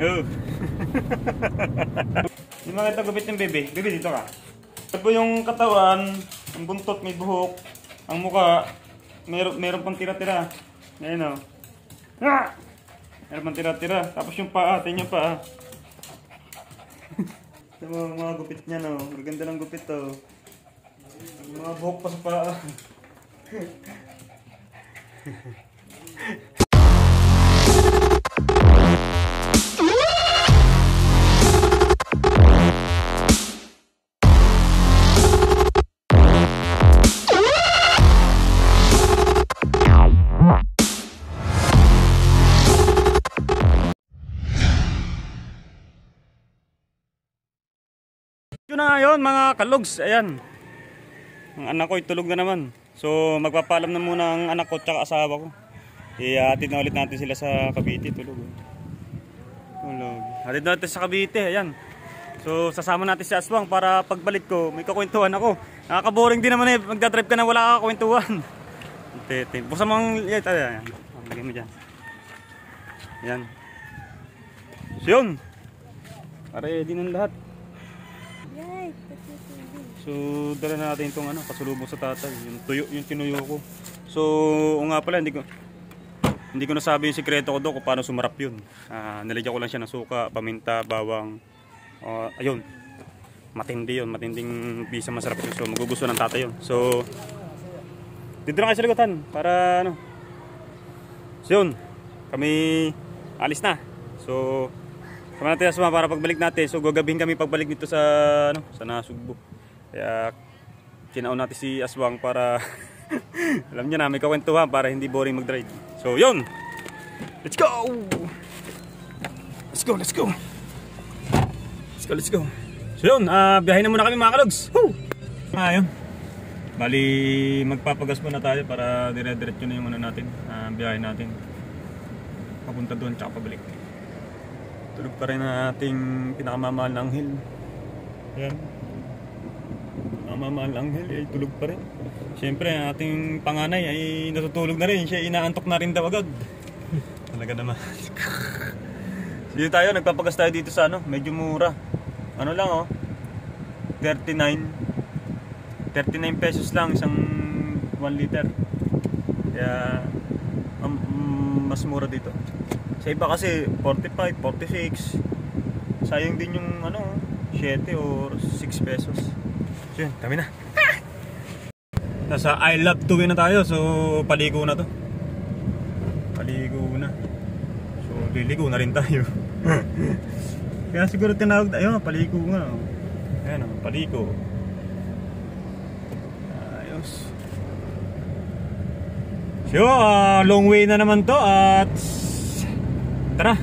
Oh. Yung mga ito gupit ng bebe. Bebe, dito ka. Ito po yung katawan, ang buntot, may buhok, ang muka, meron pang tira-tira. Ayan o. Meron pang tira-tira. Tapos yung paa, tingnan yung paa. Ito mga gupit niya no. Maganda ng gupit to. Mga buhok pa sa paa. Yun na yun mga kalogs, ayan. Ang anak ko itulog na naman. So magpapaalam na muna ang anak ko tsaka asawa ko. Ihatid na ulit natin sila sa Cavite, tulog. Hatid natin sa Cavite, ayan. So sasama natin si Aswang para pagbalik ko may kakwentuhan ako. Nakaka-boring din naman eh, magdadrive ka na wala kakakwentuhan. Buksan mo ang light, ayan. Lagyan mo dyan. Ayan. So yun. Ready ng lahat. So dala na natin itong kasulubong sa tatay, yung tuyo, yung tinuyo ko. So nga pala, hindi ko nasabi yung sikreto ko doon kung paano sumarap yun. Nilagyan ko lang siya ng suka, paminta, bawang. Ayun, matindi yun, matinding bisa, masarap yun. So magugusto ng tatay yun. So dito na kayo sa ligutan para So yun, kami alis na. So kami natin asma para pagbalik natin. So gagabihin kami pagbalik dito sa sa Nasugbo. Kaya kinaon natin si Aswang para alam niya na may kakwentuhan para hindi boring mag-drive. So yun, let's go. So yun, biyahin na muna kami mga kalogs. Ayun, bali magpapagas muna tayo para dire-diretso na yung natin, biyahin natin papunta doon tsaka pabalik. Tulog pa rin na ating pinakamamahal na anghel. Ayan, mamamahal anghel ay tulog pa rin. Siyempre ang ating panganay ay natutulog na rin. Siya inaantok na rin daw agad. Talaga naman. Dito tayo, nagpapagas tayo dito sa medyo mura. Ano lang 39 pesos lang isang 1 liter. Kaya mas mura dito. Sa iba kasi 45, 46. Sayang din yung 7 or 6 pesos. So yun, kami na. Nasa I Love Tuwi na tayo. So paligo na to. Paligo na. So liligo na rin tayo. Kaya siguro tinawag tayo, paligo nga. Ayan paligo. Ayos. So long way na naman to. At tara.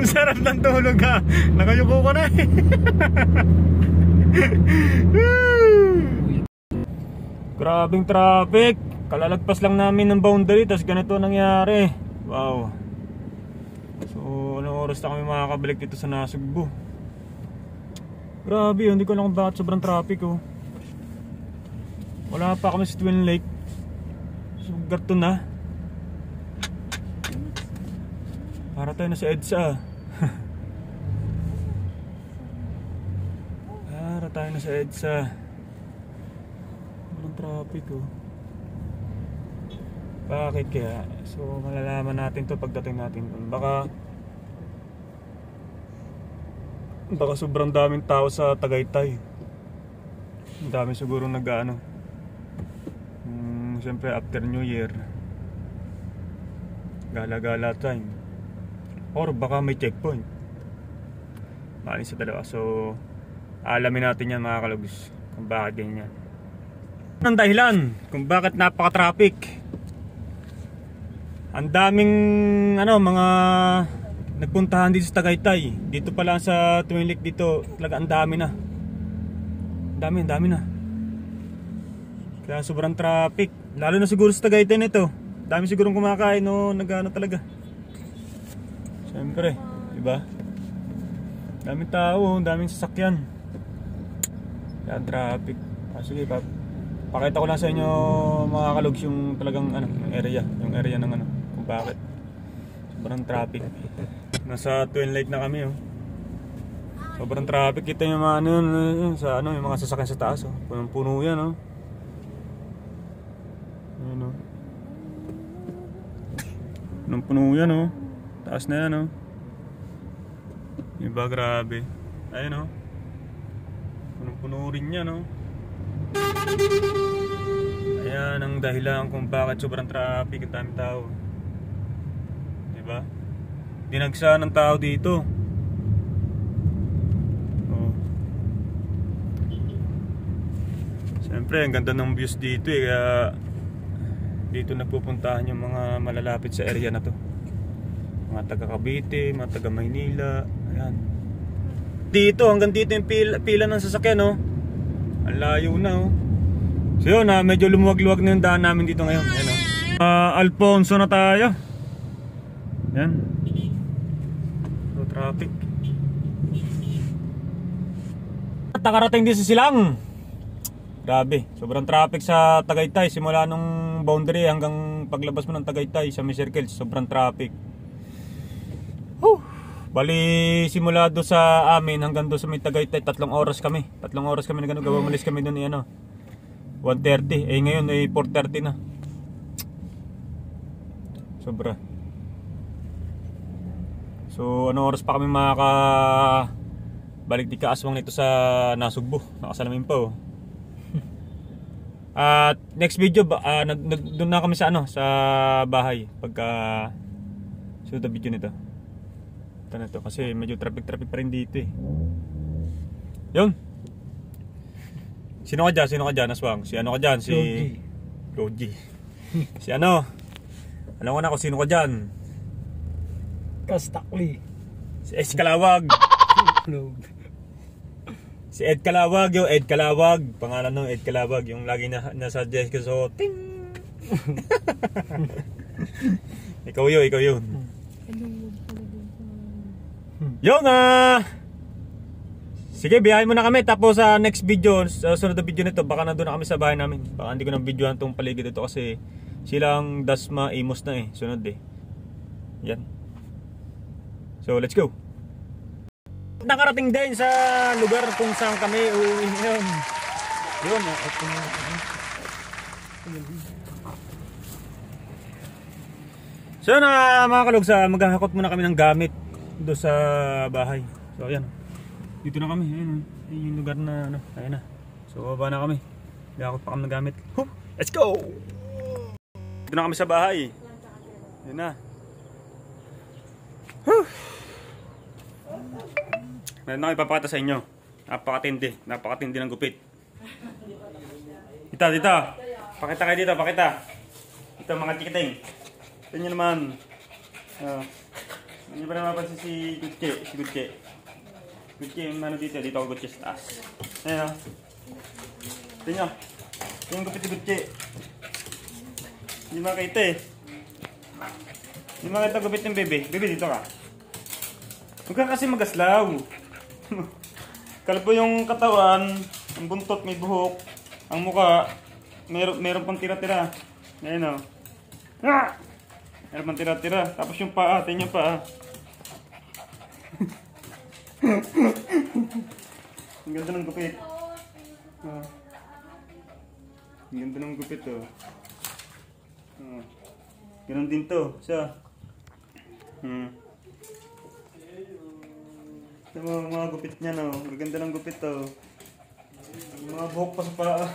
Sarap ng tulog ha. Nakayuko ko na eh. Grabing traffic. Kalalagpas lang namin ng boundary, tapos ganito nangyari. Wow. So anong oras na kami makakabalik dito sa Nasugbu? Grabe, hindi ko alam kung bakit sobrang traffic oh. Wala pa kami sa Twin Lake. Sugar to na. Para tayo na sa EDSA. Para tayo na sa EDSA. Walang traffic oh. Bakit kaya? So malalaman natin to pagdating natin dun. Baka sobrang daming tao sa Tagaytay. Ang dami siguro nag-ano. Siyempre after New Year, gala-gala time. Or baka may checkpoint. Maling sa dalawa. So alamin natin yan mga kalugs, kung bakit ganyan. Ang dahilan kung bakit napaka-traffic. Ang daming mga nagpuntahan dito sa Tagaytay. Dito pa lang sa Twin Lake dito, talaga ang dami na. Ang dami na. Kaya sobrang traffic. Lalo na siguro sa Tagaytay nito. Dami sigurong kumakain no, nagano talaga. Siyempre, di ba? Daming tao, daming sasakyan. Kaya traffic. Sige, pakita ko lang sa inyo mga kalugs yung talagang yung area ng kung bakit sobrang traffic. Nasa Twin Lake na kami oh. Sobrang traffic. Kita yung mga sa yung mga sasakyan sa taas oh. Punong-puno yan oh. Ayun oh. Punong-puno yan oh. Taas na yan oh. Iba grabe. Ayun oh. Punong-puno rin yan oh. Ayan ang dahilan kung bakit sobrang traffic at daming tao. Diba? Dinagsa ng tao dito. Oh. Siyempre ang ganda ng views dito eh. Kaya dito nagpupuntahan yung mga malalapit sa area na to. Mga taga Cavite, mga taga Maynila. Ayan. Dito, hanggang dito yung pila ng sasakyan oh. Ang layo na oh. So yun, medyo lumuwag-luwag na yung daan namin dito ngayon. Ayan, Alfonso na tayo. Yan. So traffic. Nakarating din sa Silang. Grabe, sobrang traffic sa Tagaytay. Simula nung boundary hanggang paglabas mo ng Tagaytay sa may circle, sobrang traffic. Bali simula do sa amin hanggang do sa may Tagaytay, 3 oras kami. 3 oras kami na gano'n, gawamalis kami doon 1:30, ngayon ay 4:30 na. Sobra. So ano oras pa kami balik di kaaswang nito sa Nasugbu. Nakasalamin pa oh. At next video doon na kami sa sa bahay pagka sunod na video nito. Ito na to kasi medyo traffic pa rin dito eh. Yun. Sino ka dyan, Aswang? Si ano ka dyan? Si Logi. Si ano? Alam ko na kung sino ka dyan. Kastakli. Si Ed Kalawag. Si Ed Kalawag, yung Ed Kalawag. Pangalan ng Ed Kalawag. Yung lagi nasuggest ko so ting. Ikaw yun. Yung sige, biyahe muna kami. Tapos sa next video, sa sunod na video nito, baka nandun na kami sa bahay namin. Baka hindi ko na videohan itong paligid ito kasi silang Dasma Amos na eh. Sunod eh. Yan. So let's go. Nakarating din sa lugar kung saan kami uuwi ngayon. Yun. So mga kalugsa, maghahakot muna kami ng gamit doon sa bahay. So ayan. Dito na kami, ayun yung lugar na ayan na. So baba na kami. Gakot pa kami ng gamit. Let's go! Dito na kami sa bahay. Ayun na. Meron na ipapakita sa inyo. Napakatindi ng gupit. Dito. Pakita kayo dito, pakita. Ito mga chikiting. Ito nyo naman. Hindi pa naman mapansin si Gutche. Gutche yung dito ako Gutche sa taas. Ayan o. Tingnan. Yung gupit-gupit. Hindi makita eh. Hindi makita gupit ng bebe. Bebe, dito ka. Huwag ka kasi magaslaw. Kalbo yung katawan, ang buntot may buhok, ang muka, meron pang tira-tira. Ayan o. Meron pang tira-tira. Tapos yung paa, tingnan yung paa. Ang ganda ng gupit. Ang ganda ng gupit oh. Ganon din to. Siya. Ito mga gupit niya no. Ang ganda ng gupit to. Mga buhok pa sa paa.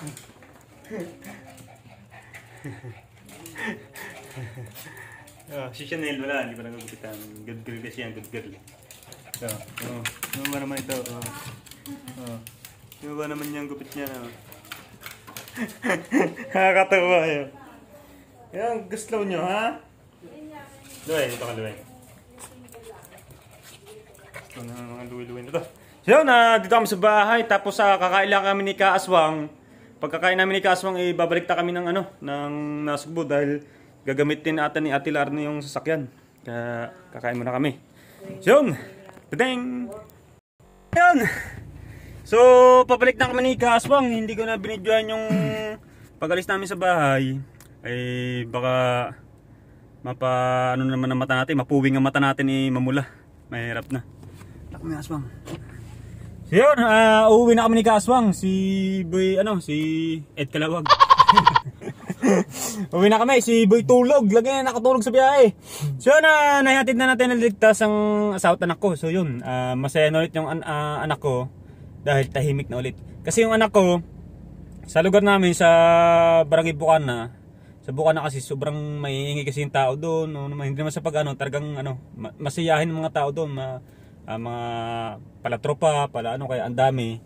Si Chanel wala. Hindi pa nagugupitan. Good girl kasi yan. Good girl. Ano ba naman ito? Ano ba naman yung gupit niya no? Nakakatawa yun. Yan, guslaw nyo, ha? Luway, dito ka luway. Ito na mga luwi-luwi na to. So yun, dito kami sa bahay. Tapos kakain lang kami ni Kaaswang. Pagkakain namin ni Kaaswang, babalik na kami ng Nasugbo dahil gagamitin ata ni Ate Larno yung sasakyan. Kaya kakain muna kami. So yun, tadeng! Yun! So, pabalik na kami ni Kaaswang. Hindi ko na binidyohan yung pag-alis namin sa bahay. Ay baka ano naman ang mata natin, mapuwing ang mata natin ni mamula. Mahirap na. Ako ni Aswang. So yun, uuwi na kami ni Kaaswang. Si Ed Kalawag. Uwi na kami, si Boy tulog. Lagi na nakatulog sa biyahe. So yun, nahihatid na natin ng ligtas ang asawa at anak ko. So yun, masaya na ulit yung anak ko. Dahil tahimik na ulit. Kasi yung anak ko, sa lugar namin sa Barangay Bukana, sa Bukana kasi sobrang maiingi kasi yung tao doon. Hindi naman sa talagang masiyahin ng mga tao doon. Mga pala tropa, kaya ang dami.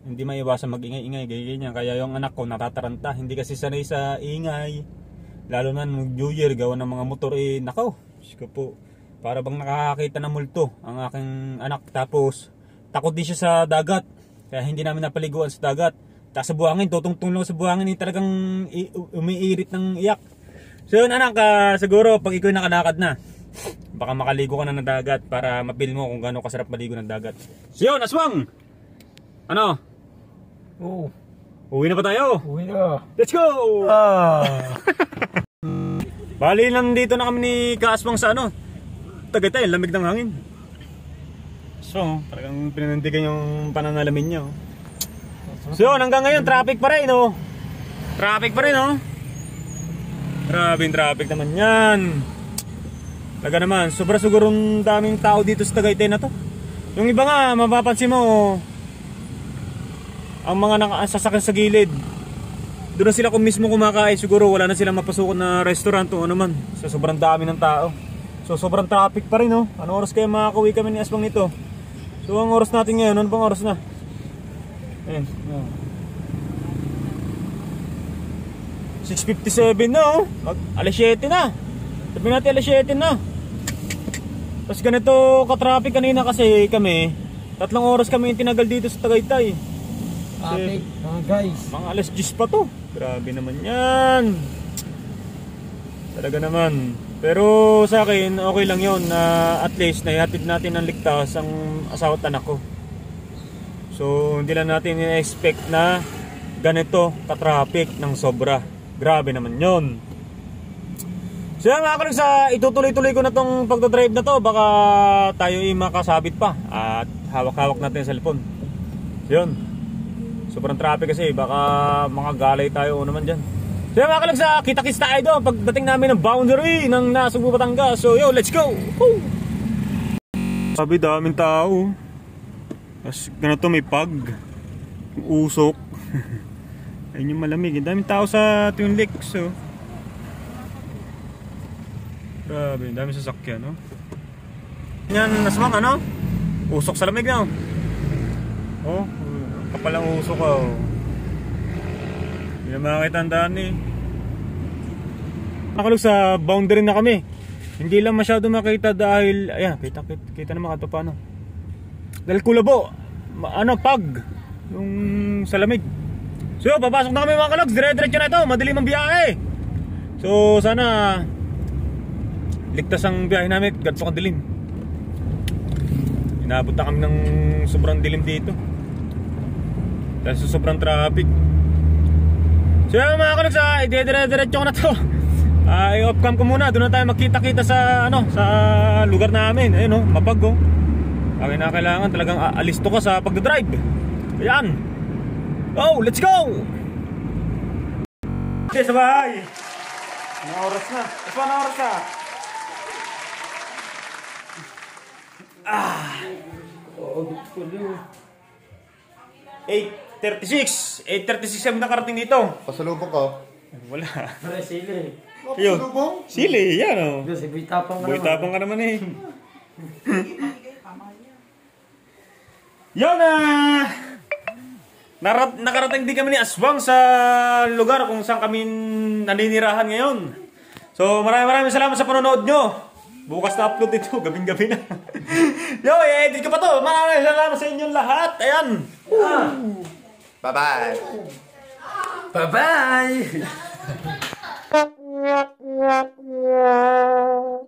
Hindi maiwasan mag-ingay-ingay, ganyan. Kaya yung anak ko natataranta. Hindi kasi sanay sa ingay. Lalo na nung New Year, gawa ng mga motor nakaw. Po, para bang nakakakita ng multo ang aking anak. Tapos takot din siya sa dagat. Kaya hindi namin napaliguan sa dagat. Tapos sa buhangin, tutungtong lang sa buhangin, talagang umiirit ng iyak. So yun anak, siguro pag ikaw nakalakad na, baka makaligo ka na ng dagat para mapil mo kung gaano kasarap maligo ng dagat. So yun, Aswang! Ano? Oo. Uwi na ba tayo? Uwi na. Let's go! Bali, nandito na kami ni Kaaswang sa Tagaytay, lamig ng hangin. So, talagang pinanandigan yung pananalamin niya. So yun, hanggang ngayon traffic pa rin Traffic pa rin Grabe yung traffic naman yan. Talaga naman, sobra sigurong daming tao dito sa Tagaytay na to. Yung iba nga, mapapansin mo, ang mga nakasasakyan sa gilid, doon na sila kung mismo kumakain. Siguro wala na silang mapasukan na restaurant o ano man. So sobrang dami ng tao. So sobrang traffic pa rin Anong oras kaya makakauwi kami ni Aswang nito? So ang oras natin ngayon, ano bang oras na? Ayan. 6:57 na alas 7 na. Sabihin natin alas 7 na. Tapos ganito ka-traffic kanina kasi kami 3 oras kami tinagal dito sa Tagaytay. Traffic, mga guys. Mga alas 10 pa to. Grabe naman yan. Talaga naman. Pero sa akin okay lang yon na at least naihatid natin ng ligtas ang asawa at anak ko. So hindi lang natin i-expect na ganito ka-traffic ng sobra. Grabe naman yon. So yan mga kalog, itutuloy-tuloy ko na tong pagdadrive na to. Baka tayo makasabit pa at hawak-hawak natin sa cellphone. So yun, sobrang traffic kasi baka makagalay tayo naman dyan. So yan mga kalog, kita-kits tayo doon pagdating namin ng boundary ng Nasugbo, Batangas. So yo, let's go! Woo! Sabi daming tao. Tapos ganito may pag usok. Ayun yung malamig. Daming tao sa Twin Lakes. So grabe, daming sasakyan yan, Aswang usok sa lamig na kapal ang usok hindi na makakita ang daan Nakalog sa boundary na kami. Hindi lang masyado makita dahil ayan, kita naman kahit paano. Dahil kulabo, pag Yung sa lamig. So papasok na kami mga kalogs. Dire-diretso na ito, madilim ang biyahe. So sana ligtas ang biyahe namin, ganito kadilim. Inabot na kami ng sobrang dilim dito dahil sa sobrang traffic. So yan mga kalogs, dire-diretso ko na to. I-off cam ko muna, doon na tayo magkita-kita sa sa lugar namin. Ayun mapag oh. Akin na kailangan talagang alisto ka sa pagdadrive. Ayan. Oh, let's go! Okay, sabay! Anong oras na? Anong oras na? 8:36 kami nakarating dito. Pasalubong ko. Wala. Pare, sili. Ayun. Pasalubong? Sili, yan o. Kasi bitapang ka Boy, naman. tapang ka naman eh. Yun na! Nakarating din kami ni Aswang sa lugar kung saan kami naninirahan ngayon. So maraming salamat sa panonood nyo. Bukas na upload ito, gabing-gabi na. Yo, edit ko pa to. Maraming salamat sa inyong lahat. Ayan. Bye-bye. Bye-bye!